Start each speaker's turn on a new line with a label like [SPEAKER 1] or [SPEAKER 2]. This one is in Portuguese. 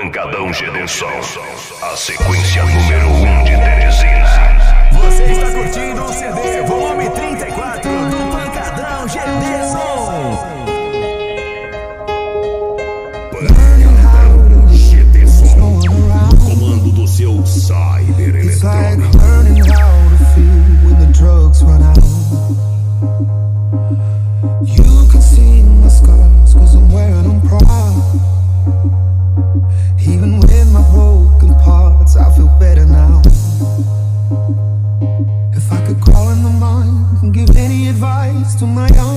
[SPEAKER 1] Pancadão Gedenção, a sequência número 1 de Teresina.
[SPEAKER 2] Você está curtindo o CD volume 34 do Pancadão Gedenção.
[SPEAKER 1] Pancadão Gedenção, no comando do seu cyber eletrônico.
[SPEAKER 3] You can see my scars, cause I'm wearing them proud. Even with my broken parts, I feel better now. If I could crawl in the mind and give any advice to my young